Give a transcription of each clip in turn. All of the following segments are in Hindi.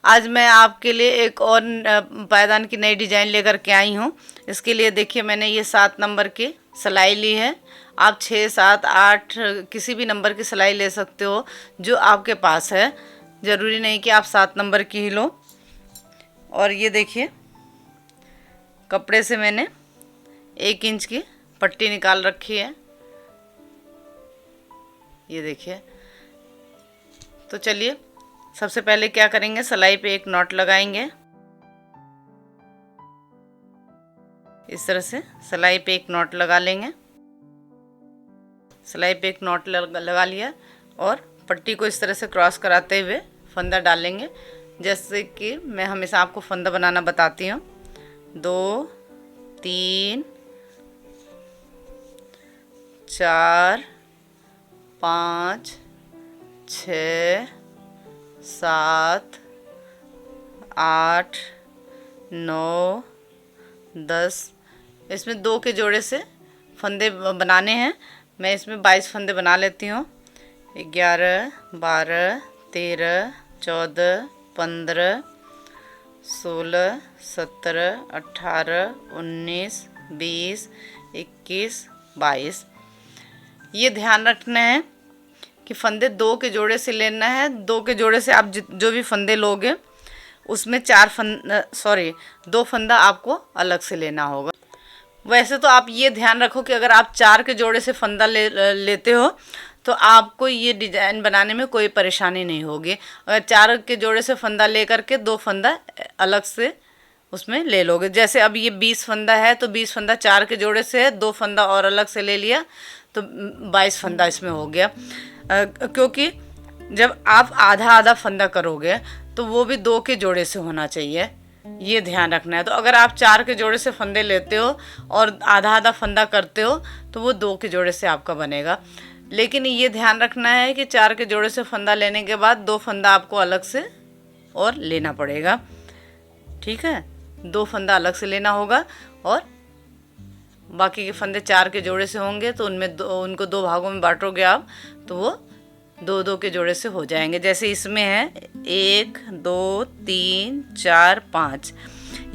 आज मैं आपके लिए एक और पायदान की नई डिज़ाइन लेकर के आई हूँ। इसके लिए देखिए मैंने ये 7 नंबर की सिलाई ली है। आप 6, 7, 8 किसी भी नंबर की सिलाई ले सकते हो जो आपके पास है। ज़रूरी नहीं कि आप 7 नंबर की ही लो। और ये देखिए कपड़े से मैंने 1 इंच की पट्टी निकाल रखी है। ये देखिए। तो चलिए सबसे पहले क्या करेंगे, सिलाई पे एक नॉट लगाएंगे। इस तरह से सिलाई पे एक नॉट लगा लेंगे। सिलाई पे एक नॉट लगा लिया और पट्टी को इस तरह से क्रॉस कराते हुए फंदा डालेंगे। जैसे कि मैं हमेशा आपको फंदा बनाना बताती हूँ। 2, 3, 4, 5, 6, 7, 8, 9, 10। इसमें 2 के जोड़े से फंदे बनाने हैं। मैं इसमें 22 फंदे बना लेती हूँ। 11, 12, 13, 14, 15, 16, 17, 18, 19, 20, 21, 22। ये ध्यान रखना है कि फंदे 2 के जोड़े से लेना है। 2 के जोड़े से आप जो भी फंदे लोगे उसमें 2 फंदा आपको अलग से लेना होगा। वैसे तो आप ये ध्यान रखो कि अगर आप 4 के जोड़े से फंदा लेते हो तो आपको ये डिज़ाइन बनाने में कोई परेशानी नहीं होगी। अगर 4 के जोड़े से फंदा ले करके 2 फंदा अलग से उसमें ले लोगे। जैसे अब ये 20 फंदा है तो 20 फंदा 4 के जोड़े से है, 2 फंदा और अलग से ले लिया तो 22 फंदा इसमें हो गया। क्योंकि जब आप आधा आधा फंदा करोगे तो वो भी 2 के जोड़े से होना चाहिए, ये ध्यान रखना है। तो अगर आप 4 के जोड़े से फंदे लेते हो और आधा आधा फंदा करते हो तो वो 2 के जोड़े से आपका बनेगा। लेकिन ये ध्यान रखना है कि 4 के जोड़े से फंदा लेने के बाद 2 फंदा आपको अलग से और लेना पड़ेगा। ठीक है, 2 फंदा अलग से लेना होगा और बाकी के फंदे 4 के जोड़े से होंगे तो उनको 2 भागों में बांटोगे आप तो वो 2-2 के जोड़े से हो जाएंगे। जैसे इसमें है 1, 2, 3, 4, 5,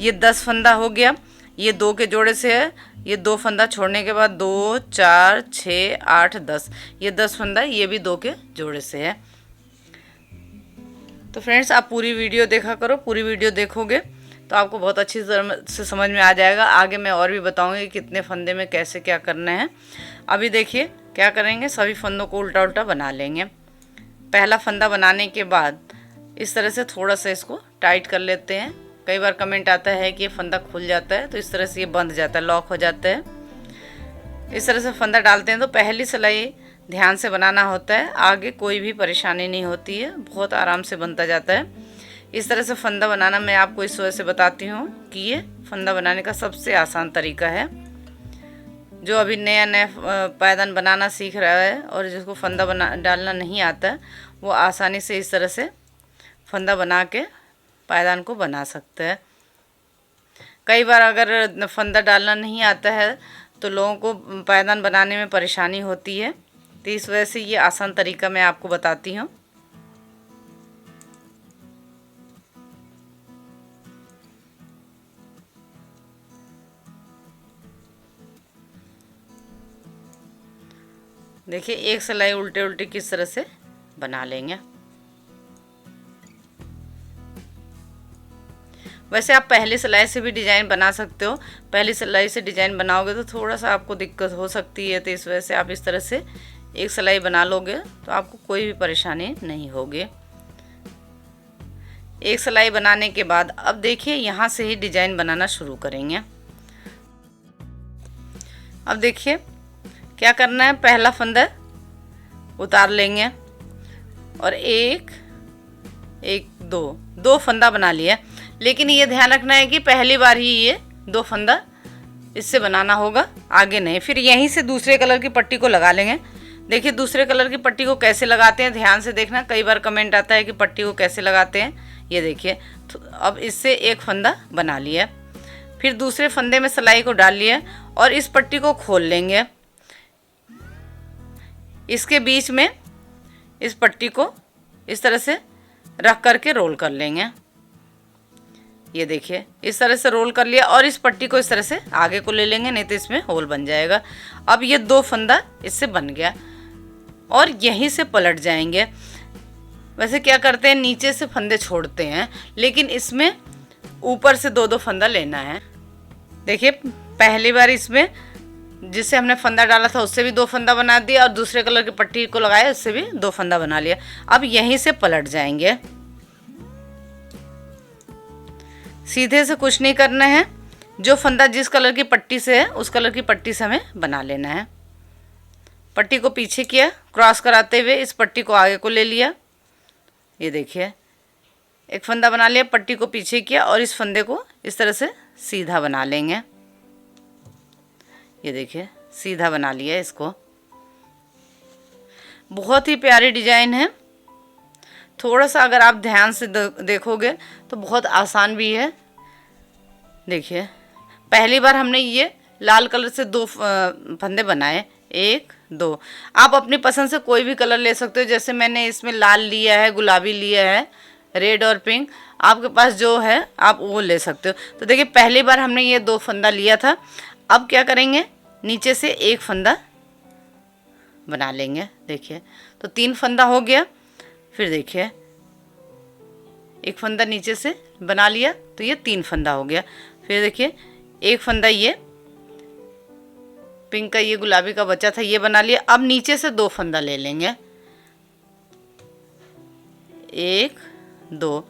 ये 10 फंदा हो गया। ये 2 के जोड़े से है। ये 2 फंदा छोड़ने के बाद 2, 4, 6, 8, 10, ये 10 फंदा ये भी 2 के जोड़े से है। तो फ्रेंड्स आप पूरी वीडियो देखा करो। पूरी वीडियो देखोगे तो आपको बहुत अच्छी से समझ में आ जाएगा। आगे मैं और भी बताऊंगी कितने फंदे में कैसे क्या करना है। अभी देखिए क्या करेंगे, सभी फंदों को उल्टा उल्टा बना लेंगे। पहला फंदा बनाने के बाद इस तरह से थोड़ा सा इसको टाइट कर लेते हैं। कई बार कमेंट आता है कि ये फंदा खुल जाता है, तो इस तरह से ये बंध जाता है, लॉक हो जाता है। इस तरह से फंदा डालते हैं तो पहली सिलाई ध्यान से बनाना होता है, आगे कोई भी परेशानी नहीं होती है, बहुत आराम से बनता जाता है। इस तरह से फंदा बनाना मैं आपको इस वजह से बताती हूँ कि ये फंदा बनाने का सबसे आसान तरीका है। जो अभी नया पायदान बनाना सीख रहा है और जिसको फंदा डालना नहीं आता वो आसानी से इस तरह से फंदा बना के पायदान को बना सकता है। कई बार अगर फंदा डालना नहीं आता है तो लोगों को पायदान बनाने में परेशानी होती है, तो इस वजह से ये आसान तरीका मैं आपको बताती हूँ। देखिए एक सिलाई उल्टे उल्टे किस तरह से बना लेंगे। वैसे आप पहली सिलाई से भी डिज़ाइन बना सकते हो। पहली सिलाई से डिज़ाइन बनाओगे तो थोड़ा सा आपको दिक्कत हो सकती है, तो इस वजह से आप इस तरह से एक सिलाई बना लोगे तो आपको कोई भी परेशानी नहीं होगी। एक सिलाई बनाने के बाद अब देखिए यहाँ से ही डिज़ाइन बनाना शुरू करेंगे। अब देखिए क्या करना है, पहला फंदा उतार लेंगे और 1, 2 फंदा बना लिया। लेकिन ये ध्यान रखना है कि पहली बार ही ये 2 फंदा इससे बनाना होगा, आगे नहीं। फिर यहीं से दूसरे कलर की पट्टी को लगा लेंगे। देखिए दूसरे कलर की पट्टी को कैसे लगाते हैं, ध्यान से देखना। कई बार कमेंट आता है कि पट्टी को कैसे लगाते हैं। ये देखिए तो अब इससे एक फंदा बना लिया। फिर दूसरे फंदे में सिलाई को डाल लिया और इस पट्टी को खोल लेंगे। इसके बीच में इस पट्टी को इस तरह से रख करके रोल कर लेंगे। ये देखिए इस तरह से रोल कर लिया और इस पट्टी को इस तरह से आगे को ले लेंगे, नहीं तो इसमें होल बन जाएगा। अब ये 2 फंदा इससे बन गया और यहीं से पलट जाएंगे। वैसे क्या करते हैं, नीचे से फंदे छोड़ते हैं, लेकिन इसमें ऊपर से 2-2 फंदा लेना है। देखिए पहली बार इसमें जिससे हमने फंदा डाला था उससे भी 2 फंदा बना दिया और दूसरे कलर की पट्टी को लगाया उससे भी 2 फंदा बना लिया। अब यहीं से पलट जाएंगे, सीधे से कुछ नहीं करना है। जो फंदा जिस कलर की पट्टी से है उस कलर की पट्टी से हमें बना लेना है। पट्टी को पीछे किया, क्रॉस कराते हुए इस पट्टी को आगे को ले लिया। ये देखिए एक फंदा बना लिया, पट्टी को पीछे किया और इस फंदे को इस तरह से सीधा बना लेंगे। ये देखिए सीधा बना लिया इसको। बहुत ही प्यारी डिजाइन है। थोड़ा सा अगर आप ध्यान से देखोगे तो बहुत आसान भी है। देखिए पहली बार हमने ये लाल कलर से 2 फंदे बनाए, 1 2। आप अपनी पसंद से कोई भी कलर ले सकते हो, जैसे मैंने इसमें लाल लिया है, गुलाबी लिया है, रेड और पिंक, आपके पास जो है आप वो ले सकते हो। तो देखिए पहली बार हमने ये 2 फंदा लिया था। अब क्या करेंगे, नीचे से 1 फंदा बना लेंगे। देखिए तो 3 फंदा हो गया। फिर देखिए एक फंदा नीचे से बना लिया तो ये 3 फंदा हो गया। फिर देखिए एक फंदा ये पिंक का, ये गुलाबी का बचा था, ये बना लिया। अब नीचे से 2 फंदा ले लेंगे, 1 2।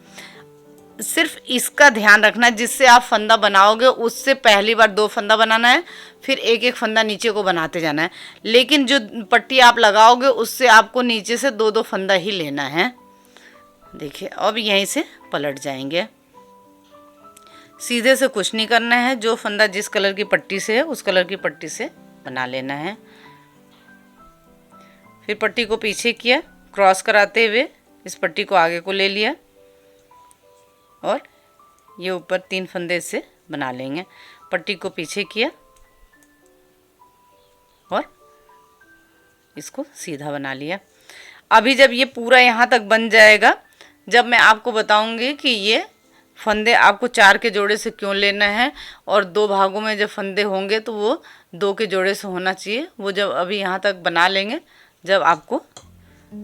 सिर्फ इसका ध्यान रखना, जिससे आप फंदा बनाओगे उससे पहली बार 2 फंदा बनाना है, फिर 1-1 फंदा नीचे को बनाते जाना है। लेकिन जो पट्टी आप लगाओगे उससे आपको नीचे से 2-2 फंदा ही लेना है। देखिए अब यहीं से पलट जाएंगे, सीधे से कुछ नहीं करना है। जो फंदा जिस कलर की पट्टी से है उस कलर की पट्टी से बना लेना है। फिर पट्टी को पीछे किया, क्रॉस कराते हुए इस पट्टी को आगे को ले लिया और ये ऊपर 3 फंदे से बना लेंगे। पट्टी को पीछे किया और इसको सीधा बना लिया। अभी जब ये पूरा यहाँ तक बन जाएगा, जब मैं आपको बताऊंगी कि ये फंदे आपको 4 के जोड़े से क्यों लेना है और 2 भागों में जब फंदे होंगे तो वो 2 के जोड़े से होना चाहिए, वो जब अभी यहाँ तक बना लेंगे जब आपको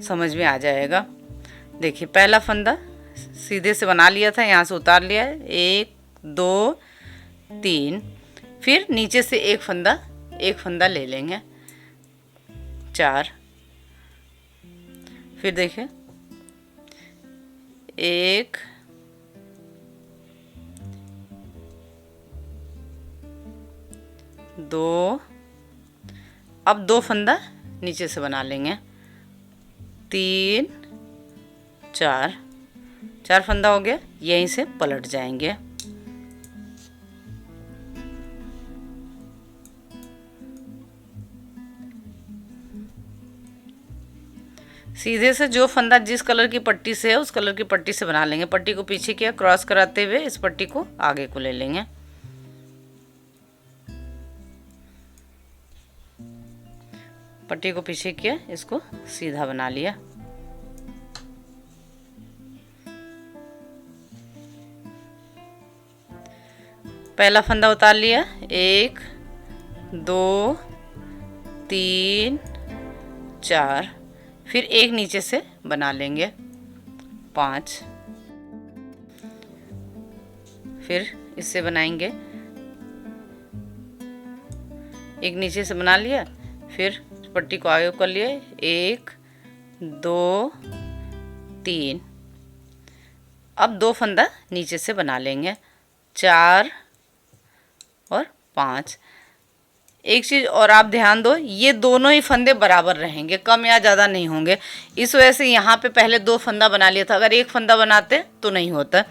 समझ में आ जाएगा। देखिए पहला फंदा सीधे से बना लिया था, यहाँ से उतार लिया है, 1 2 3। फिर नीचे से एक फंदा ले लेंगे, 4। फिर देखिए 1 2। अब 2 फंदा नीचे से बना लेंगे, 3 4 फंदा हो गया। यहीं से पलट जाएंगे। सीधे से जो फंदा जिस कलर की पट्टी से है उस कलर की पट्टी से बना लेंगे। पट्टी को पीछे किया, क्रॉस कराते हुए इस पट्टी को आगे को ले लेंगे। पट्टी को पीछे किया, इसको सीधा बना लिया। पहला फंदा उतार लिया, 1 2 3 4। फिर एक नीचे से बना लेंगे, 5। फिर इससे बनाएंगे, एक नीचे से बना लिया, फिर पट्टी को आगे कर लिया, 1 2 3। अब 2 फंदा नीचे से बना लेंगे, 4 और 5। एक चीज़ और आप ध्यान दो, ये दोनों ही फंदे बराबर रहेंगे, कम या ज़्यादा नहीं होंगे। इस वजह से यहाँ पे पहले 2 फंदा बना लिया था, अगर 1 फंदा बनाते तो नहीं होता।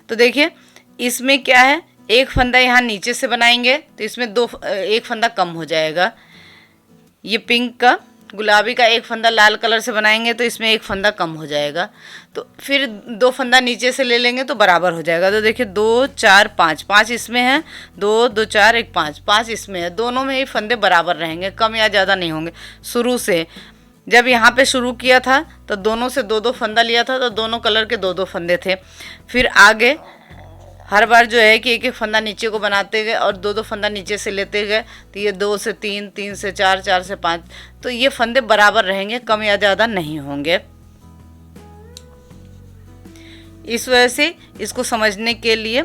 तो देखिए इसमें क्या है, 1 फंदा यहाँ नीचे से बनाएंगे तो इसमें 1 फंदा कम हो जाएगा। ये पिंक का, गुलाबी का 1 फंदा लाल कलर से बनाएंगे तो इसमें 1 फंदा कम हो जाएगा। तो फिर 2 फंदा नीचे से ले लेंगे तो बराबर हो जाएगा। तो देखिए 2 4 5, 5 इसमें है, 2 2 4 1 5, 5 इसमें है। दोनों में ही फंदे बराबर रहेंगे, कम या ज़्यादा नहीं होंगे। शुरू से जब यहाँ पे शुरू किया था तो दोनों से 2-2 फंदा लिया था, तो दोनों कलर के 2-2 फंदे थे। फिर आगे हर बार जो है कि एक एक फंदा नीचे को बनाते गए और दो दो फंदा नीचे से लेते गए, तो ये 2 से 3, 3 से 4, 4 से 5, तो ये फंदे बराबर रहेंगे, कम या ज़्यादा नहीं होंगे। इस वजह से इसको समझने के लिए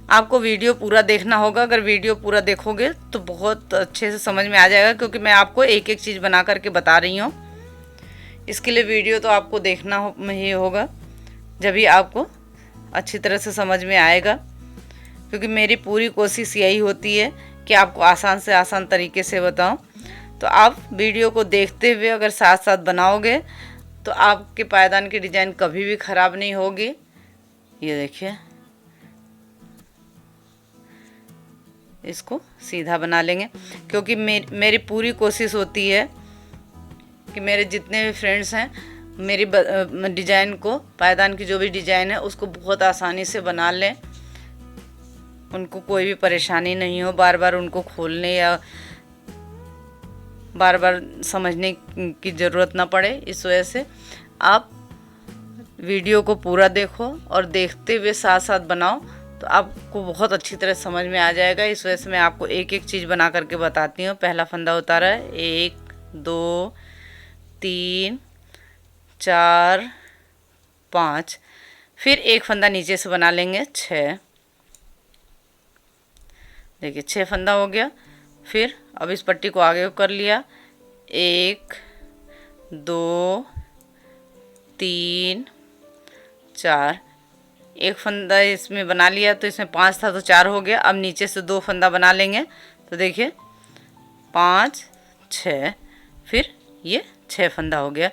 आपको वीडियो पूरा देखना होगा। अगर वीडियो पूरा देखोगे तो बहुत अच्छे से समझ में आ जाएगा, क्योंकि मैं आपको एक एक चीज़ बना करके बता रही हूँ। इसके लिए वीडियो तो आपको देखना ही होगा, जब भी आपको अच्छी तरह से समझ में आएगा। क्योंकि मेरी पूरी कोशिश यही होती है कि आपको आसान से आसान तरीके से बताऊं। तो आप वीडियो को देखते हुए अगर साथ साथ बनाओगे तो आपके पायदान की डिज़ाइन कभी भी ख़राब नहीं होगी। ये देखिए, इसको सीधा बना लेंगे, क्योंकि मेरी पूरी कोशिश होती है कि मेरे जितने भी फ्रेंड्स हैं मेरी डिज़ाइन को, पायदान की जो भी डिज़ाइन है उसको बहुत आसानी से बना लें, उनको कोई भी परेशानी नहीं हो, बार बार उनको खोलने या बार बार समझने की ज़रूरत ना पड़े। इस वजह से आप वीडियो को पूरा देखो और देखते हुए साथ साथ बनाओ, तो आपको बहुत अच्छी तरह समझ में आ जाएगा। इस वजह से मैं आपको एक एक चीज़ बना करके बताती हूँ। पहला फंदा उतारा है, 1 2 3 4 5, फिर एक फंदा नीचे से बना लेंगे 6। देखिए 6 फंदा हो गया। फिर अब इस पट्टी को आगे कर लिया, 1 2 3 4, एक फंदा इसमें बना लिया, तो इसमें 5 था तो 4 हो गया। अब नीचे से 2 फंदा बना लेंगे, तो देखिए 5 6, फिर ये 6 फंदा हो गया।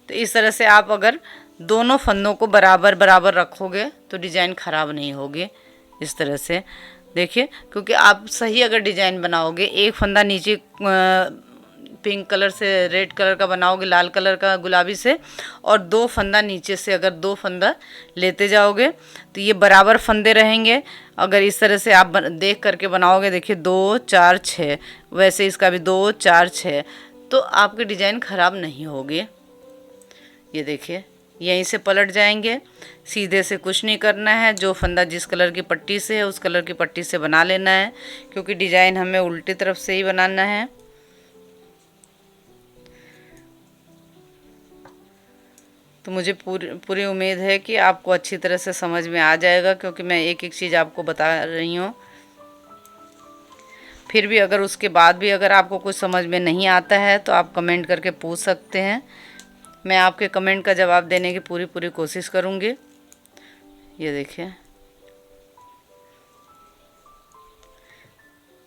तो इस तरह से आप अगर दोनों फंदों को बराबर बराबर रखोगे तो डिज़ाइन ख़राब नहीं होगी। इस तरह से देखिए, क्योंकि आप सही अगर डिज़ाइन बनाओगे, एक फंदा नीचे पिंक कलर से रेड कलर का बनाओगे, लाल कलर का गुलाबी से, और 2 फंदा नीचे से अगर 2 फंदा लेते जाओगे तो ये बराबर फंदे रहेंगे। अगर इस तरह से आप देख करके बनाओगे, देखिए 2 4 6, वैसे इसका भी 2 4 6, तो आपकी डिज़ाइन ख़राब नहीं होगी। ये देखिए, यहीं से पलट जाएंगे, सीधे से कुछ नहीं करना है। जो फंदा जिस कलर की पट्टी से है उस कलर की पट्टी से बना लेना है, क्योंकि डिज़ाइन हमें उल्टी तरफ से ही बनाना है। तो मुझे पूरी उम्मीद है कि आपको अच्छी तरह से समझ में आ जाएगा, क्योंकि मैं एक एक चीज़ आपको बता रही हूँ। फिर भी अगर उसके बाद भी अगर आपको कुछ समझ में नहीं आता है तो आप कमेंट करके पूछ सकते हैं, मैं आपके कमेंट का जवाब देने की पूरी कोशिश करूँगी। ये देखिए,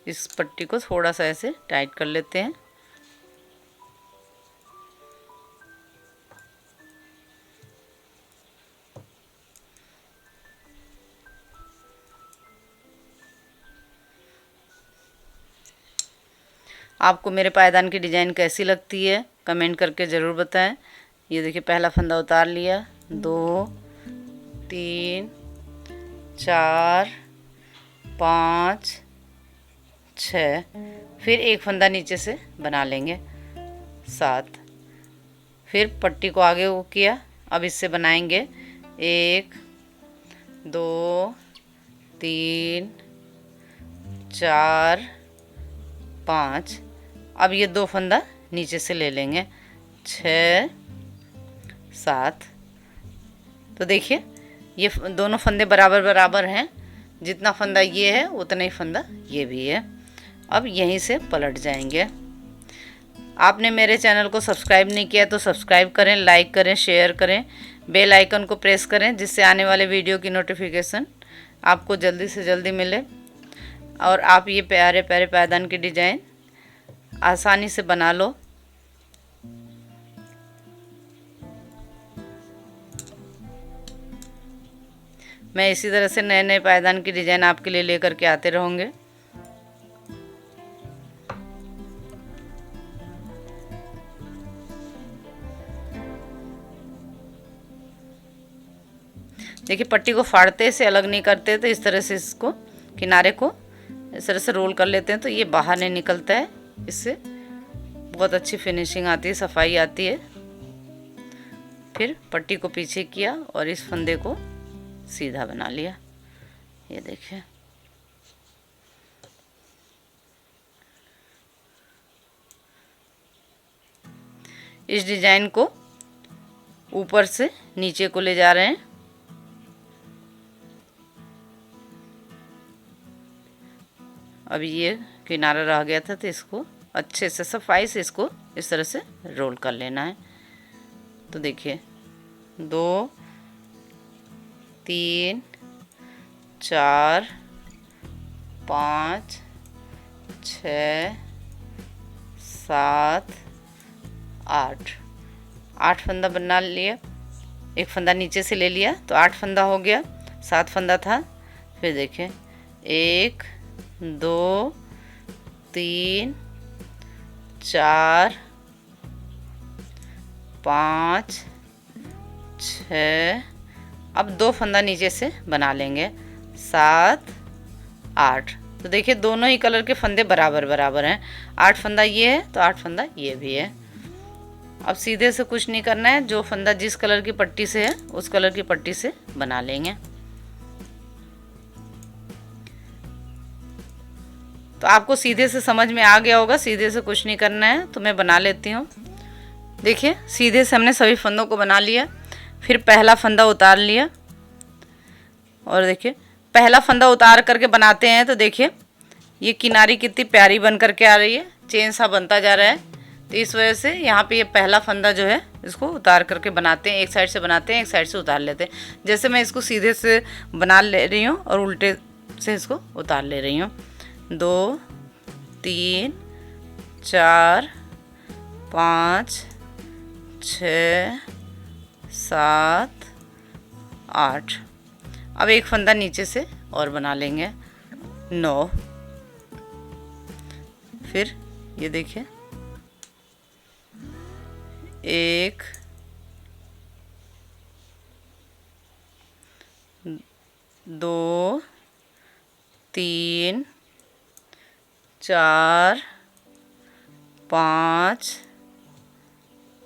इस पट्टी को थोड़ा सा ऐसे टाइट कर लेते हैं। आपको मेरे पायदान की डिज़ाइन कैसी लगती है कमेंट करके ज़रूर बताएं। ये देखिए, पहला फंदा उतार लिया, 2 3 4 5 6, फिर एक फंदा नीचे से बना लेंगे 7, फिर पट्टी को आगे वो किया। अब इससे बनाएंगे 1 2 3 4 5, अब ये 2 फंदा नीचे से ले लेंगे, 6 7। तो देखिए, ये दोनों फंदे बराबर बराबर हैं, जितना फंदा ये है उतना ही फंदा ये भी है। अब यहीं से पलट जाएंगे। आपने मेरे चैनल को सब्सक्राइब नहीं किया तो सब्सक्राइब करें, लाइक करें, शेयर करें, बेल आइकन को प्रेस करें, जिससे आने वाले वीडियो की नोटिफिकेशन आपको जल्दी से जल्दी मिले और आप ये प्यारे प्यारे पायदान की डिज़ाइन आसानी से बना लो। मैं इसी तरह से नए नए पायदान की डिज़ाइन आपके लिए लेकर के आते रहूँगे। देखिए, पट्टी को फाड़ते से अलग नहीं करते, तो इस तरह से इसको किनारे को इस तरह से रोल कर लेते हैं, तो ये बाहर नहीं निकलता है। इससे बहुत अच्छी फिनिशिंग आती है, सफाई आती है। फिर पट्टी को पीछे किया और इस फंदे को सीधा बना लिया। ये देखिए, इस डिजाइन को ऊपर से नीचे को ले जा रहे हैं। अभी ये किनारा रह गया था तो इसको अच्छे से सफाई से इसको इस तरह से रोल कर लेना है। तो देखिए 2 3 4 5 6 7 8 फंदा बना लिया। एक फंदा नीचे से ले लिया तो 8 फंदा हो गया, 7 फंदा था। फिर देखिए 1 2 3 4 5 6, अब 2 फंदा नीचे से बना लेंगे, 7 8। तो देखिए दोनों ही कलर के फंदे बराबर बराबर हैं। 8 फंदा ये है तो 8 फंदा ये भी है। अब सीधे से कुछ नहीं करना है, जो फंदा जिस कलर की पट्टी से है उस कलर की पट्टी से बना लेंगे। तो आपको सीधे से समझ में आ गया होगा, सीधे से कुछ नहीं करना है। तो मैं बना लेती हूँ। देखिए सीधे से हमने सभी फंदों को बना लिया। फिर पहला फंदा उतार लिया और देखिए पहला फंदा उतार करके बनाते हैं तो देखिए ये किनारी कितनी प्यारी बन करके आ रही है, चेन सा बनता जा रहा है। तो इस वजह से यहाँ पे ये पहला फंदा जो है इसको उतार करके बनाते हैं। एक साइड से बनाते हैं, एक साइड से उतार लेते हैं। जैसे मैं इसको सीधे से बना ले रही हूँ और उल्टे से इसको उतार ले रही हूँ। 2 3 4 5 6 7 8। अब एक फंदा नीचे से और बना लेंगे, 9। फिर ये देखिए 1 2 3 4 5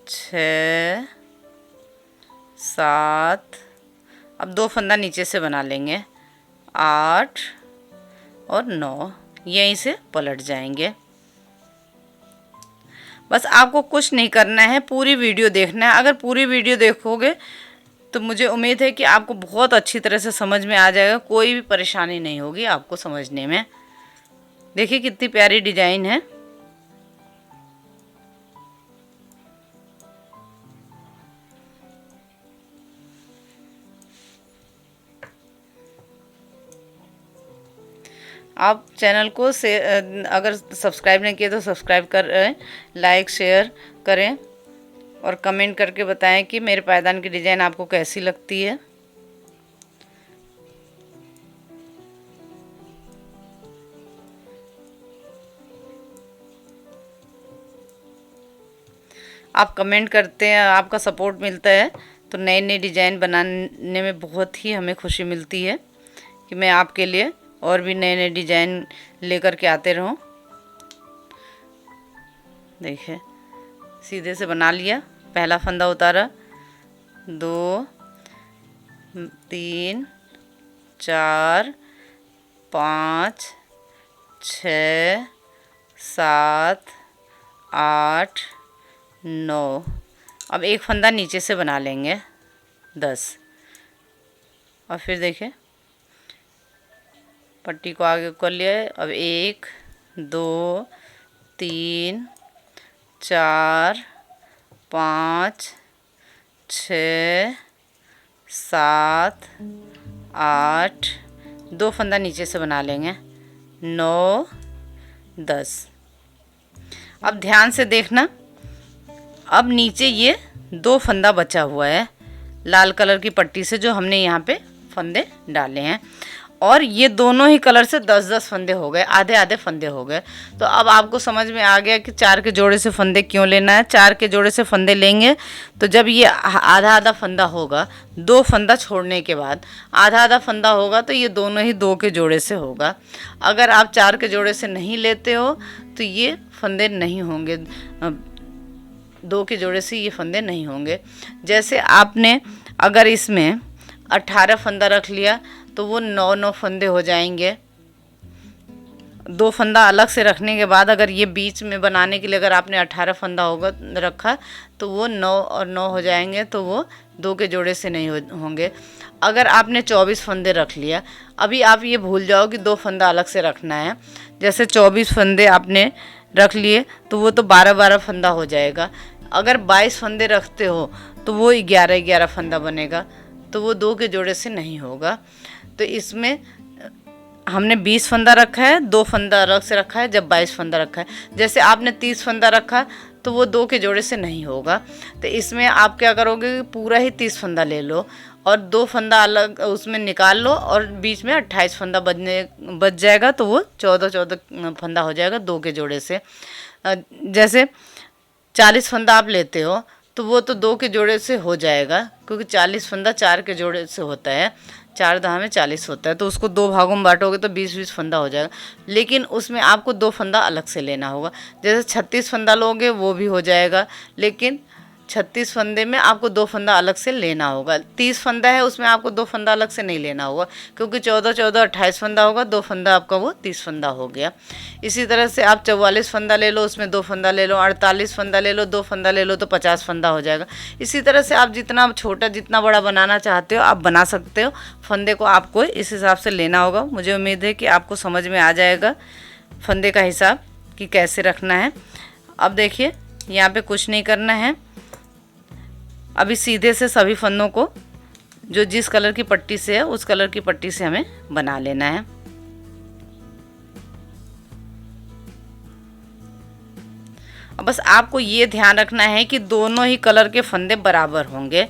6 7। अब 2 फंदा नीचे से बना लेंगे, 8 और 9। यहीं से पलट जाएंगे। बस आपको कुछ नहीं करना है, पूरी वीडियो देखना है। अगर पूरी वीडियो देखोगे तो मुझे उम्मीद है कि आपको बहुत अच्छी तरह से समझ में आ जाएगा, कोई भी परेशानी नहीं होगी आपको समझने में। देखिए कितनी प्यारी डिजाइन है। आप चैनल को अगर सब्सक्राइब नहीं किए तो सब्सक्राइब करें, लाइक शेयर करें और कमेंट करके बताएं कि मेरे पायदान की डिज़ाइन आपको कैसी लगती है। आप कमेंट करते हैं, आपका सपोर्ट मिलता है तो नई नई डिज़ाइन बनाने में बहुत ही हमें खुशी मिलती है कि मैं आपके लिए और भी नए नए डिज़ाइन लेकर के आते रहूं। देखिए सीधे से बना लिया, पहला फंदा उतारा, 2 3 4 5 6 7 8 9। अब एक फंदा नीचे से बना लेंगे, 10। और फिर देखिए पट्टी को आगे कर लिया है। अब 1 2 3 4 5 6 7 8। 2 फंदा नीचे से बना लेंगे, 9 10। अब ध्यान से देखना, अब नीचे ये 2 फंदा बचा हुआ है लाल कलर की पट्टी से जो हमने यहाँ पे फंदे डाले हैं, और ये दोनों ही कलर से 10-10 फंदे हो गए, आधे आधे फंदे हो गए। तो अब आपको समझ में आ गया कि 4 के जोड़े से फंदे क्यों लेना है। 4 के जोड़े से फंदे लेंगे तो जब ये आधा आधा फंदा होगा, 2 फंदा छोड़ने के बाद आधा आधा फंदा होगा तो ये दोनों ही 2 के जोड़े से होगा। अगर आप 4 के जोड़े से नहीं लेते हो तो ये फंदे नहीं होंगे, 2 के जोड़े से ये फंदे नहीं होंगे। जैसे आपने अगर इसमें 18 फंदा रख लिया तो वो 9 फंदे हो जाएंगे। 2 फंदा अलग से रखने के बाद अगर ये बीच में बनाने के लिए अगर आपने 18 फंदा होगा रखा तो वो 9 और 9 हो जाएंगे, तो वो 2 के जोड़े से नहीं होंगे। अगर आपने 24 फंदे रख लिया, अभी आप ये भूल जाओ कि 2 फंदा अलग से रखना है। जैसे 24 फंदे आपने रख लिए तो वो तो 12-12 फंदा हो जाएगा। अगर 22 फंदे रखते हो तो वो 11-11 फंदा बनेगा, तो वो 2 के जोड़े से नहीं होगा। तो इसमें हमने 20 फंदा रखा है, 2 फंदा अलग से रखा है, जब 22 फंदा रखा है। जैसे आपने 30 फंदा रखा तो वो 2 के जोड़े से नहीं होगा। तो इसमें आप क्या करोगे कि पूरा ही 30 फंदा ले लो और 2 फंदा अलग उसमें निकाल लो और बीच में 28 फंदा बच जाएगा, तो वो 14 फंदा हो जाएगा 2 के जोड़े से। जैसे 40 फंदा आप लेते हो तो वो तो 2 के जोड़े से हो जाएगा, क्योंकि 40 फंदा 4 के जोड़े से होता है, 4 दहा में 40 होता है। तो उसको 2 भागों में बांटोगे तो 20-20 फंदा हो जाएगा। लेकिन उसमें आपको 2 फंदा अलग से लेना होगा। जैसे 36 फंदा लोगे वो भी हो जाएगा, लेकिन 36 फंदे में आपको 2 फंदा अलग से लेना होगा। 30 फंदा है उसमें आपको 2 फंदा अलग से नहीं लेना होगा, क्योंकि 14-14 28 फंदा होगा, 2 फंदा आपका वो 30 फंदा हो गया। इसी तरह से आप 44 फंदा ले लो, उसमें 2 फंदा ले लो, 48 फंदा ले लो, 2 फंदा ले लो, तो 50 फंदा हो जाएगा। इसी तरह से आप जितना छोटा जितना बड़ा बनाना चाहते हो आप बना सकते हो। फंदे को आपको इस हिसाब से लेना होगा। मुझे उम्मीद है कि आपको समझ में आ जाएगा फंदे का हिसाब कि कैसे रखना है। अब देखिए यहाँ पे कुछ नहीं करना है, अभी सीधे से सभी फंदों को जो जिस कलर की पट्टी से है उस कलर की पट्टी से हमें बना लेना है। अब बस आपको ये ध्यान रखना है कि दोनों ही कलर के फंदे बराबर होंगे।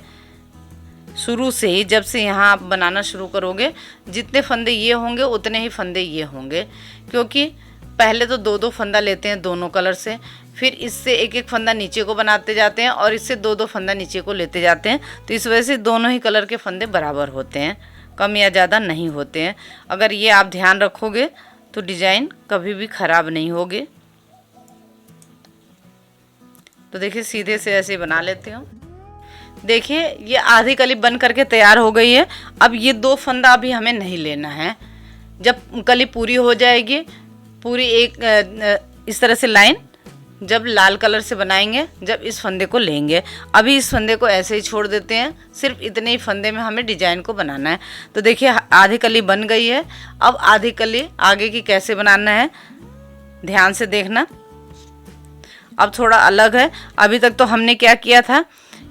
शुरू से ही जब से यहाँ आप बनाना शुरू करोगे, जितने फंदे ये होंगे उतने ही फंदे ये होंगे, क्योंकि पहले तो 2-2 फंदा लेते हैं दोनों कलर से, फिर इससे 1-1 फंदा नीचे को बनाते जाते हैं और इससे 2-2 फंदा नीचे को लेते जाते हैं। तो इस वजह से दोनों ही कलर के फंदे बराबर होते हैं, कम या ज़्यादा नहीं होते हैं। अगर ये आप ध्यान रखोगे तो डिज़ाइन कभी भी ख़राब नहीं होगी। तो देखिए सीधे से ऐसे बना लेते हो। देखिए ये आधी कली बन करके तैयार हो गई है। अब ये 2 फंदा अभी हमें नहीं लेना है। जब कली पूरी हो जाएगी, पूरी एक इस तरह से लाइन जब लाल कलर से बनाएंगे, जब इस फंदे को लेंगे। अभी इस फंदे को ऐसे ही छोड़ देते हैं, सिर्फ इतने ही फंदे में हमें डिजाइन को बनाना है। तो देखिए आधी कली बन गई है। अब आधी कली आगे की कैसे बनाना है ध्यान से देखना। अब थोड़ा अलग है। अभी तक तो हमने क्या किया था,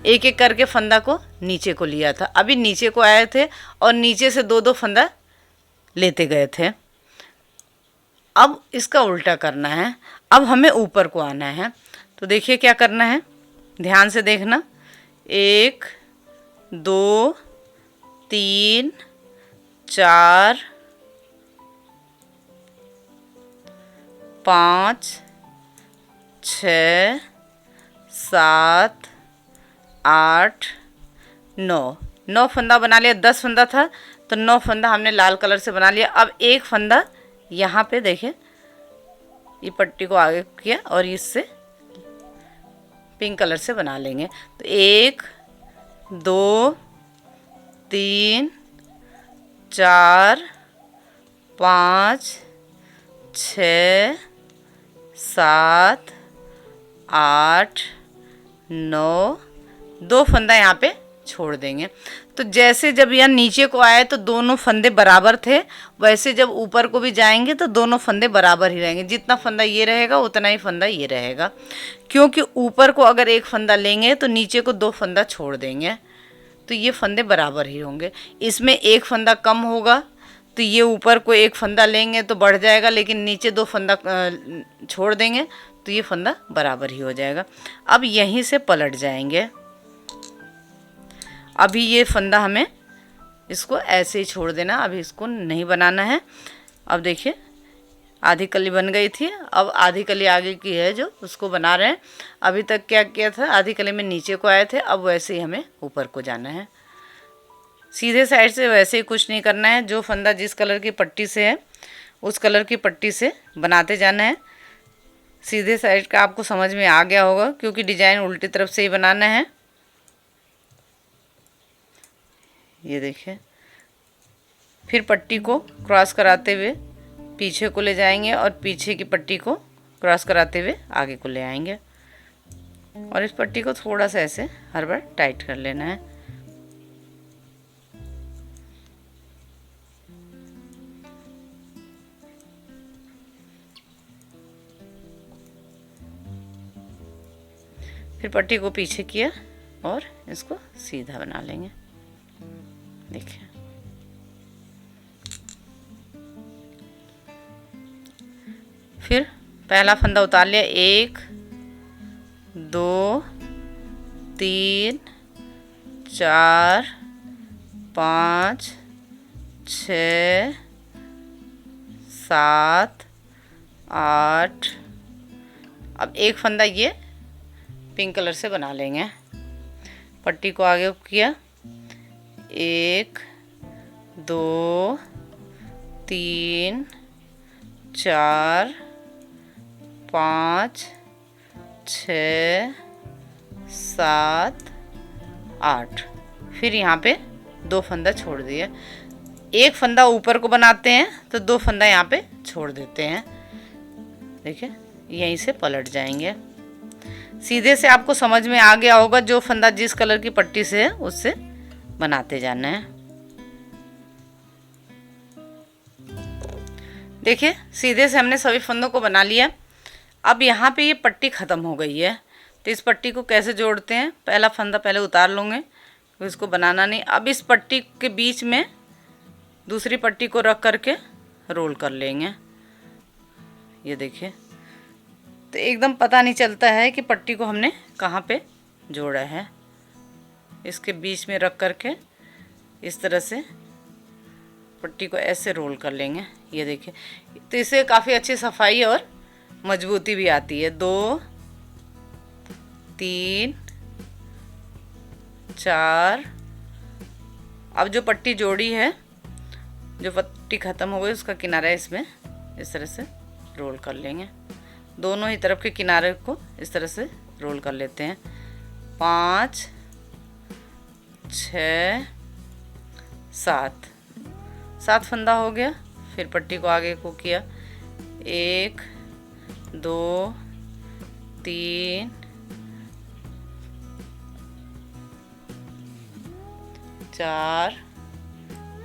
एक एक करके फंदा को नीचे को लिया था। अभी नीचे को आए थे और नीचे से 2-2 फंदा लेते गए थे। अब इसका उल्टा करना है। अब हमें ऊपर को आना है। तो देखिए क्या करना है, ध्यान से देखना। 1 2 3 4 5 6 7 8 9 फंदा बना लिया। 10 फंदा था तो 9 फंदा हमने लाल कलर से बना लिया। अब एक फंदा यहाँ पे देखिए, ये पट्टी को आगे किया और इससे पिंक कलर से बना लेंगे। तो 1 2 3 4 5 6 7 8 9 2 फंदा यहाँ पे छोड़ देंगे। तो जैसे जब यहाँ नीचे को आए तो दोनों फंदे बराबर थे, वैसे जब ऊपर को भी जाएंगे तो दोनों फंदे बराबर ही रहेंगे। जितना फंदा ये रहेगा उतना ही फंदा ये रहेगा, क्योंकि ऊपर को अगर एक फंदा लेंगे तो नीचे को 2 फंदा छोड़ देंगे, तो ये फंदे बराबर ही होंगे। इसमें एक फंदा कम होगा तो ये ऊपर को एक फंदा लेंगे तो बढ़ जाएगा, लेकिन नीचे 2 फंदा छोड़ देंगे तो ये फंदा बराबर ही हो जाएगा। अब यहीं से पलट जाएंगे। अभी ये फंदा हमें इसको ऐसे ही छोड़ देना, अभी इसको नहीं बनाना है। अब देखिए आधी कली बन गई थी, अब आधी कली आगे की है जो उसको बना रहे हैं। अभी तक क्या किया था, आधी कली में नीचे को आए थे, अब वैसे ही हमें ऊपर को जाना है। सीधे साइड से वैसे ही कुछ नहीं करना है। जो फंदा जिस कलर की पट्टी से है उस कलर की पट्टी से बनाते जाना है। सीधे साइड का आपको समझ में आ गया होगा, क्योंकि डिजाइन उल्टी तरफ से ही बनाना है। ये देखिए फिर पट्टी को क्रॉस कराते हुए पीछे को ले जाएंगे और पीछे की पट्टी को क्रॉस कराते हुए आगे को ले आएंगे और इस पट्टी को थोड़ा सा ऐसे हर बार टाइट कर लेना है। फिर पट्टी को पीछे किया और इसको सीधा बना लेंगे। देखिए फिर पहला फंदा उतार लिया, 1 2 3 4 5 6 7 8। अब एक फंदा ये पिंक कलर से बना लेंगे। पट्टी को आगे किया, 1 2 3 4 5 6 7 8। फिर यहाँ पे 2 फंदा छोड़ दिए। एक फंदा ऊपर को बनाते हैं तो 2 फंदा यहाँ पे छोड़ देते हैं। देखिए यहीं से पलट जाएंगे। सीधे से आपको समझ में आ गया होगा, जो फंदा जिस कलर की पट्टी से है उससे बनाते जाना है। देखिए सीधे से हमने सभी फंदों को बना लिया। अब यहाँ पे ये पट्टी ख़त्म हो गई है तो इस पट्टी को कैसे जोड़ते हैं, पहला फंदा पहले उतार लूँगे तो इसको बनाना नहीं। अब इस पट्टी के बीच में दूसरी पट्टी को रख करके रोल कर लेंगे। ये देखिए तो एकदम पता नहीं चलता है कि पट्टी को हमने कहाँ पे जोड़ा है। इसके बीच में रख करके इस तरह से पट्टी को ऐसे रोल कर लेंगे। ये देखिए तो इससे काफ़ी अच्छी सफाई और मजबूती भी आती है। 2 3 4। अब जो पट्टी जोड़ी है, जो पट्टी ख़त्म हो गई उसका किनारा इसमें इस तरह से रोल कर लेंगे। दोनों ही तरफ के किनारे को इस तरह से रोल कर लेते हैं। 5 6 7 फंदा हो गया। फिर पट्टी को आगे को किया, 1 2 3 4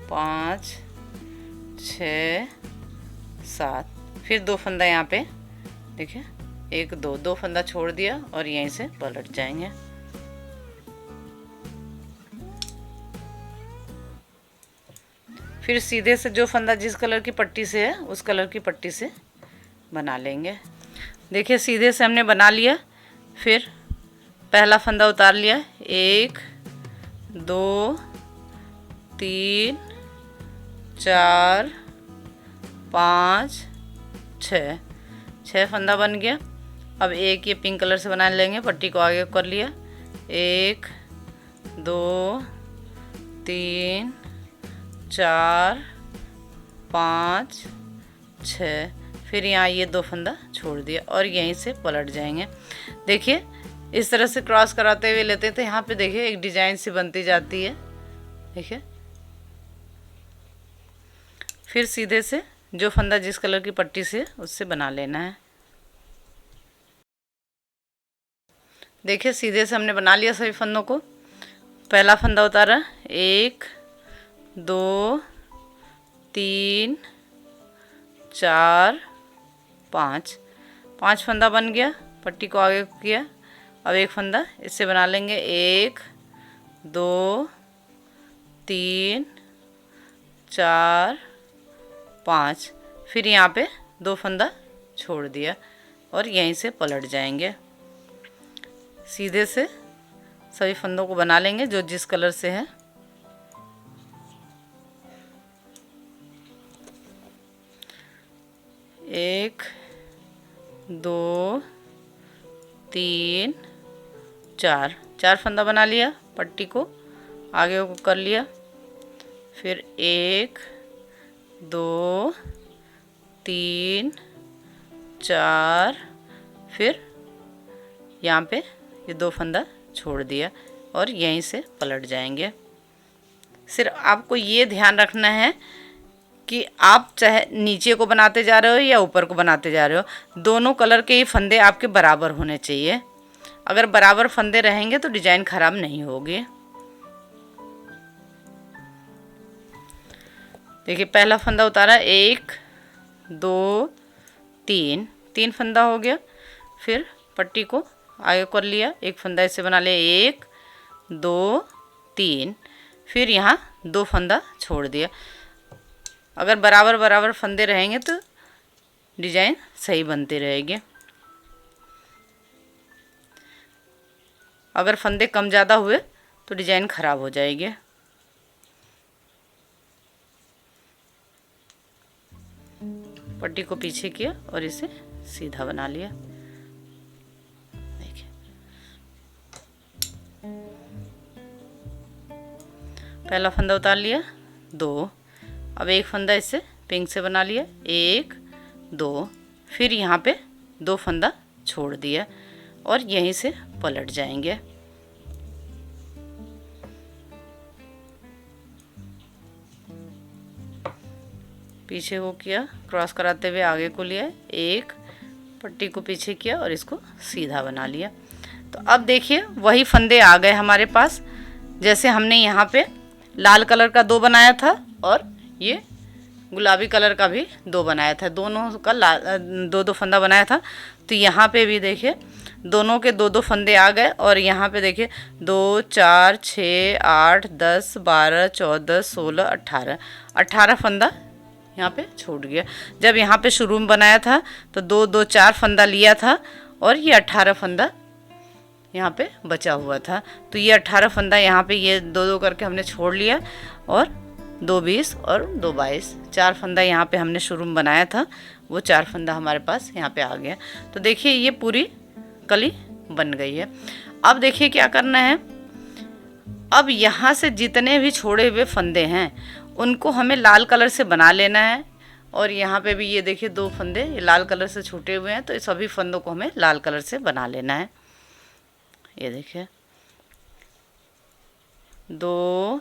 5 6 7। फिर 2 फंदा यहाँ पे देखिए, 1 2 फंदा छोड़ दिया और यहीं से पलट जाएंगे। फिर सीधे से जो फंदा जिस कलर की पट्टी से है उस कलर की पट्टी से बना लेंगे। देखिए सीधे से हमने बना लिया। फिर पहला फंदा उतार लिया, 1 2 3 4 5 6 फंदा बन गया। अब एक ये पिंक कलर से बना लेंगे। पट्टी को आगे कर लिया, 1 2 3 4 5 6। फिर यहाँ ये 2 फंदा छोड़ दिया और यहीं से पलट जाएंगे। देखिए इस तरह से क्रॉस कराते हुए लेते हैं तो यहाँ पे देखिए एक डिजाइन सी बनती जाती है। देखिए फिर सीधे से जो फंदा जिस कलर की पट्टी से उससे बना लेना है। देखिए सीधे से हमने बना लिया सभी फंदों को। पहला फंदा उतारा, 1 2 3 4 5 फंदा बन गया। पट्टी को आगे किया। अब एक फंदा इससे बना लेंगे, 1 2 3 4 5। फिर यहाँ पे 2 फंदा छोड़ दिया और यहीं से पलट जाएंगे। सीधे से सभी फंदों को बना लेंगे जो जिस कलर से है। एक 2 3 4 फंदा बना लिया। पट्टी को आगे को कर लिया। फिर 1 2 3 4। फिर यहाँ पे ये 2 फंदा छोड़ दिया और यहीं से पलट जाएंगे। सिर्फ आपको ये ध्यान रखना है कि आप चाहे नीचे को बनाते जा रहे हो या ऊपर को बनाते जा रहे हो, दोनों कलर के ये फंदे आपके बराबर होने चाहिए। अगर बराबर फंदे रहेंगे तो डिजाइन खराब नहीं होगी। देखिए पहला फंदा उतारा, 1 2 3, 3 फंदा हो गया। फिर पट्टी को आगे कर लिया, एक फंदा ऐसे बना लिया, 1 2 3, फिर यहाँ 2 फंदा छोड़ दिया। अगर बराबर बराबर फंदे रहेंगे तो डिजाइन सही बनती रहेगी। अगर फंदे कम ज़्यादा हुए तो डिजाइन खराब हो जाएगी। पट्टी को पीछे किया और इसे सीधा बना लिया। देखिए पहला फंदा उतार लिया, 2, अब एक फंदा इससे पिंक से बना लिया, 1 2, फिर यहाँ पे 2 फंदा छोड़ दिया और यहीं से पलट जाएंगे। पीछे को किया, क्रॉस कराते हुए आगे को लिया, 1, पट्टी को पीछे किया और इसको सीधा बना लिया। तो अब देखिए वही फंदे आ गए हमारे पास, जैसे हमने यहाँ पे लाल कलर का 2 बनाया था और ये गुलाबी कलर का भी 2 बनाया था, दोनों का 2-2 फंदा बनाया था। तो यहाँ पे भी देखिए दोनों के 2-2 फंदे आ गए और यहाँ पे देखिए 2 4 6 8 10 12 14 16 18, 18 फंदा यहाँ पे छूट गया। जब यहाँ पे शुरू में बनाया था तो 2 2 4 फंदा लिया था और ये 18 फंदा यहाँ पे बचा हुआ था। तो ये 18 फंदा यहाँ पे ये 2-2 करके हमने छोड़ लिया और 2 20 और 2 22, 4 फंदा यहाँ पे हमने शुरू में बनाया था, वो 4 फंदा हमारे पास यहाँ पे आ गया। तो देखिए ये पूरी कली बन गई है। अब देखिए क्या करना है, अब यहाँ से जितने भी छोड़े हुए फंदे हैं उनको हमें लाल कलर से बना लेना है। और यहाँ पे भी ये देखिए 2 फंदे ये लाल कलर से छूटे हुए हैं, तो इस सभी फंदों को हमें लाल कलर से बना लेना है। ये देखिए 2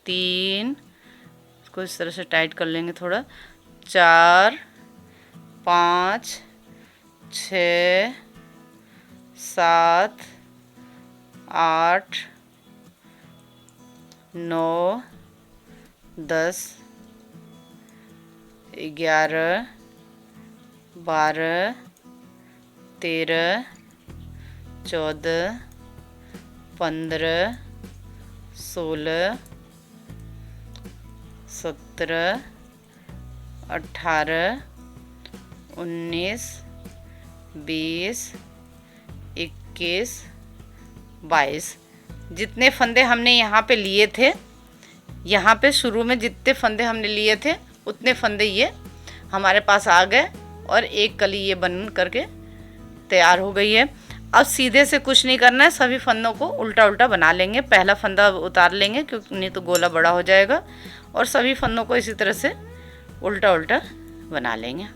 3, इसको इस तरह से टाइट कर लेंगे थोड़ा, 4 5 6 7 8 9 10 11 12 13 14 15 16 17 18 19 20 21 22, जितने फंदे हमने यहाँ पे लिए थे, यहाँ पे शुरू में जितने फंदे हमने लिए थे उतने फंदे ये हमारे पास आ गए और एक कली ये बन करके तैयार हो गई है। अब सीधे से कुछ नहीं करना है, सभी फंदों को उल्टा उल्टा बना लेंगे। पहला फंदा उतार लेंगे क्योंकि नहीं तो गोला बड़ा हो जाएगा, और सभी फंदों को इसी तरह से उल्टा उल्टा बना लेंगे।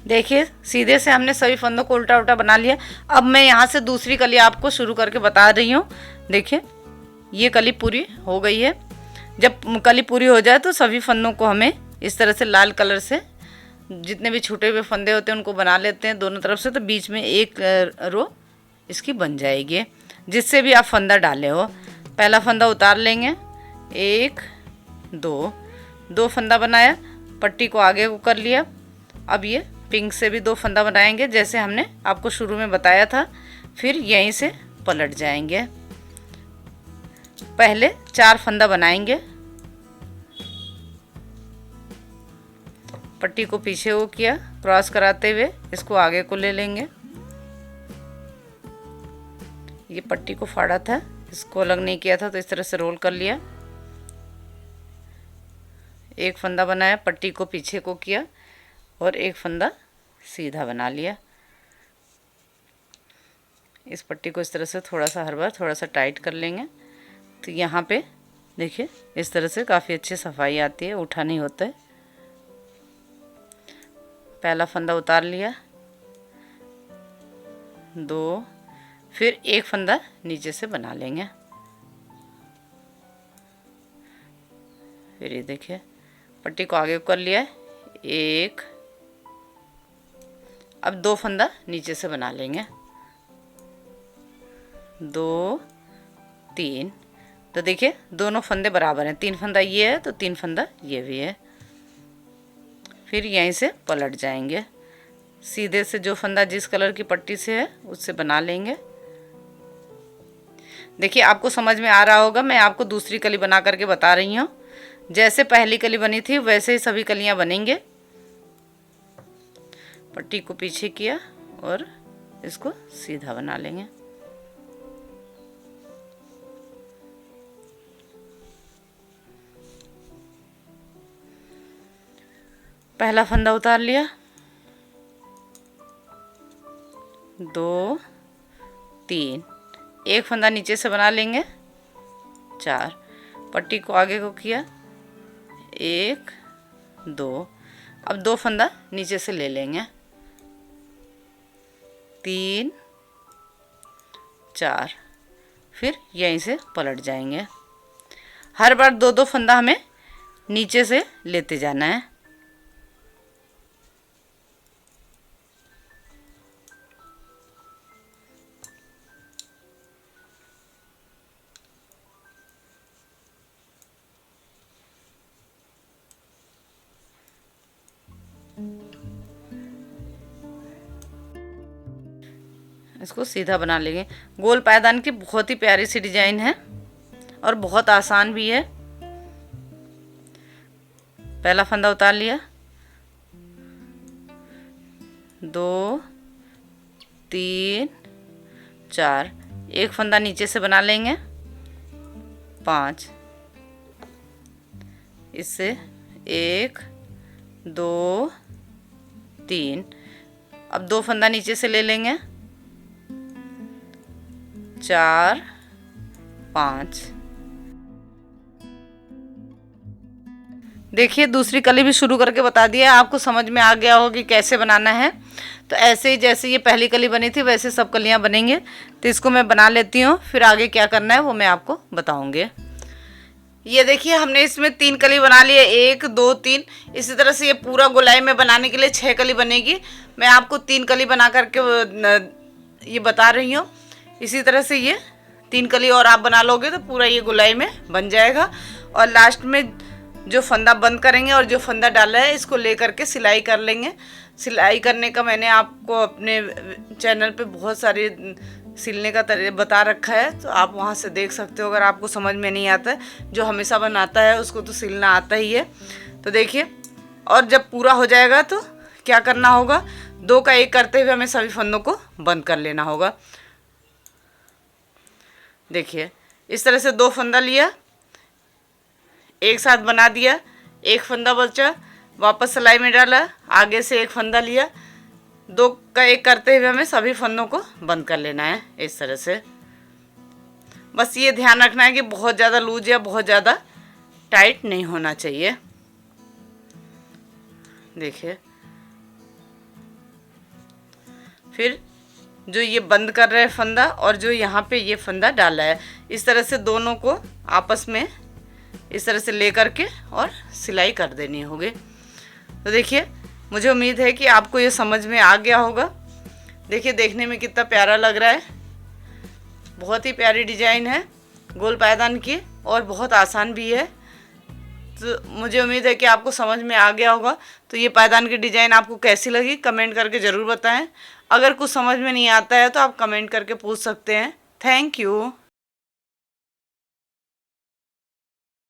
देखिए सीधे से हमने सभी फंदों को उल्टा उल्टा बना लिया। अब मैं यहाँ से दूसरी कली आपको शुरू करके बता रही हूँ। देखिए ये कली पूरी हो गई है। जब कली पूरी हो जाए तो सभी फंदों को हमें इस तरह से लाल कलर से जितने भी छूटे हुए फंदे होते हैं उनको बना लेते हैं दोनों तरफ से, तो बीच में एक रो इसकी बन जाएगी, जिससे भी आप फंदा डाले हो। पहला फंदा उतार लेंगे, 1 2, 2 फंदा बनाया, पट्टी को आगे को कर लिया। अब ये पिंक से भी 2 फंदा बनाएंगे जैसे हमने आपको शुरू में बताया था, फिर यहीं से पलट जाएंगे। पहले 4 फंदा बनाएंगे, पट्टी को पीछे को किया, क्रॉस कराते हुए इसको आगे को ले लेंगे। ये पट्टी को फाड़ा था, इसको अलग नहीं किया था, तो इस तरह से रोल कर लिया। एक फंदा बनाया, पट्टी को पीछे को किया और एक फंदा सीधा बना लिया। इस पट्टी को इस तरह से थोड़ा सा हर बार थोड़ा सा टाइट कर लेंगे, तो यहाँ पे देखिए इस तरह से काफ़ी अच्छी सफाई आती है, उठा नहीं होता है। पहला फंदा उतार लिया, 2, फिर एक फंदा नीचे से बना लेंगे। फिर ये देखिए पट्टी को आगे कर लिया है, एक, अब 2 फंदा नीचे से बना लेंगे, 2 3। तो देखिए दोनों फंदे बराबर हैं, 3 फंदा ये है तो 3 फंदा ये भी है। फिर यहीं से पलट जाएंगे, सीधे से जो फंदा जिस कलर की पट्टी से है उससे बना लेंगे। देखिए आपको समझ में आ रहा होगा, मैं आपको दूसरी कली बना करके बता रही हूँ। जैसे पहली कली बनी थी वैसे ही सभी कलियाँ बनेंगे। पट्टी को पीछे किया और इसको सीधा बना लेंगे। पहला फंदा उतार लिया, 2 3, एक फंदा नीचे से बना लेंगे, 4, पट्टी को आगे को किया, 1 2, अब 2 फंदा नीचे से ले लेंगे, 3 4, फिर यहीं से पलट जाएंगे। हर बार 2-2 फंदा हमें नीचे से लेते जाना है। इसको सीधा बना लेंगे। गोल पायदान की बहुत ही प्यारी सी डिजाइन है और बहुत आसान भी है। पहला फंदा उतार लिया, 2 3 4, एक फंदा नीचे से बना लेंगे, 5, इससे 1 2 3, अब 2 फंदा नीचे से ले लेंगे, 4 5। देखिए दूसरी कली भी शुरू करके बता दिया, आपको समझ में आ गया होगा कि कैसे बनाना है। तो ऐसे ही जैसे ये पहली कली बनी थी वैसे सब कलियां बनेंगे। तो इसको मैं बना लेती हूँ, फिर आगे क्या करना है वो मैं आपको बताऊंगी। ये देखिए हमने इसमें 3 कली बना ली है, 1 2 3। इसी तरह से ये पूरा गोलाई में बनाने के लिए 6 कली बनेगी। मैं आपको 3 कली बना करके ये बता रही हूँ। इसी तरह से ये 3 कली और आप बना लोगे तो पूरा ये गोलाई में बन जाएगा। और लास्ट में जो फंदा बंद करेंगे और जो फंदा डाला है इसको ले करके सिलाई कर लेंगे। सिलाई करने का मैंने आपको अपने चैनल पे बहुत सारे सिलने का बता रखा है, तो आप वहाँ से देख सकते हो। अगर आपको समझ में नहीं आता है, जो हमेशा बनाता है उसको तो सिलना आता ही है। तो देखिए, और जब पूरा हो जाएगा तो क्या करना होगा, 2 का 1 करते हुए हमें सभी फंदों को बंद कर लेना होगा। देखिए इस तरह से 2 फंदा लिया, एक साथ बना दिया, एक फंदा बचा, वापस सिलाई में डाला, आगे से एक फंदा लिया, 2 का 1 करते हुए हमें सभी फंदों को बंद कर लेना है इस तरह से। बस ये ध्यान रखना है कि बहुत ज़्यादा लूज या बहुत ज़्यादा टाइट नहीं होना चाहिए। देखिए फिर जो ये बंद कर रहे हैं फंदा और जो यहाँ पे ये फंदा डाला है, इस तरह से दोनों को आपस में इस तरह से ले करके और सिलाई कर देनी होगी। तो देखिए मुझे उम्मीद है कि आपको ये समझ में आ गया होगा। देखिए देखने में कितना प्यारा लग रहा है, बहुत ही प्यारी डिजाइन है गोल पायदान की और बहुत आसान भी है। तो मुझे उम्मीद है कि आपको समझ में आ गया होगा। तो ये पायदान की डिज़ाइन आपको कैसी लगी कमेंट करके ज़रूर बताएं। अगर कुछ समझ में नहीं आता है तो आप कमेंट करके पूछ सकते हैं। Thank you.